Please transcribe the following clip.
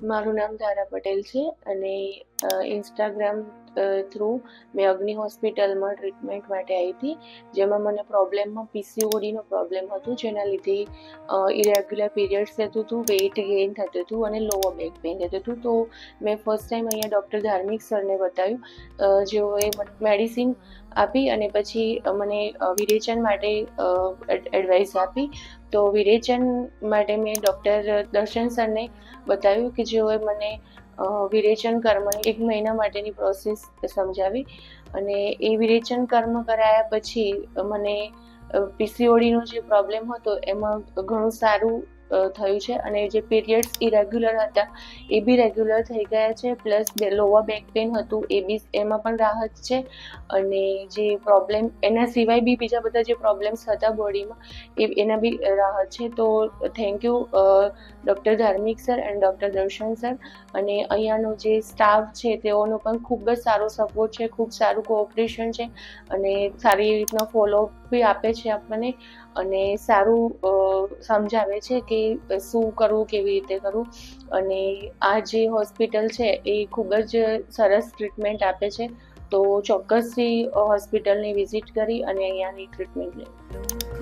મારું નામ ધારા પટેલ છે અને ઇન્સ્ટાગ્રામ થ્રુ મેં અગ્નિ હોસ્પિટલમાં ટ્રીટમેન્ટ માટે આવી હતી, જેમાં મને પ્રોબ્લેમમાં પીસીઓડીનો પ્રોબ્લેમ હતો, જેના લીધે ઇરેગ્યુલર પીરિયડ્સ થતું હતું, વેઇટ ગેઇન થતું હતું અને લોઅર બેક પેઇન થતું હતું. તો મેં ફર્સ્ટ ટાઈમ અહીંયા ડૉક્ટર ધાર્મિક સરને બતાવ્યું, જેઓએ મેડિસિન આપી અને પછી મને વિરેચન માટે એડવાઇસ આપી. તો વિરેચન માટે મેં ડૉક્ટર દર્શન સરને બતાવ્યું કે જેઓએ મને વિરેચન કર્મની 1 મહિના માટેની પ્રોસેસ સમજાવી અને એ વિરેચન કર્મ કરાયા પછી મને પીસીઓડીનો જે પ્રોબ્લેમ હતો એમાં ઘણું સારું થયું છે અને જે પીરિયડ્સ ઇરેગ્યુલર હતા એ બી રેગ્યુલર થઈ ગયા છે, પ્લસ લોઅર બેક પેઇન હતું એમાં પણ રાહત છે અને જે પ્રોબ્લેમ એના સિવાય બી બીજા બધા જે પ્રોબ્લેમ્સ હતા બોડીમાં એના બી રાહત છે. તો થેન્ક યુ ડૉક્ટર ધાર્મિક સર એન્ડ ડૉક્ટર દર્શન સર. અને અહીંયાનો જે સ્ટાફ છે તેઓનો પણ ખૂબ જ સારો સપોર્ટ છે, ખૂબ સારું કોઓપરેશન છે અને સારી રીતના ફોલો બી આપે છે આપણને અને સારું સમજાવે છે કે શું કરવું, કેવી રીતે કરવું. અને આ જે હોસ્પિટલ છે એ ખૂબ જ સરસ ટ્રીટમેન્ટ આપે છે. તો ચોક્કસથી હોસ્પિટલની વિઝિટ કરી અને અહીંયાની ટ્રીટમેન્ટ લેવી.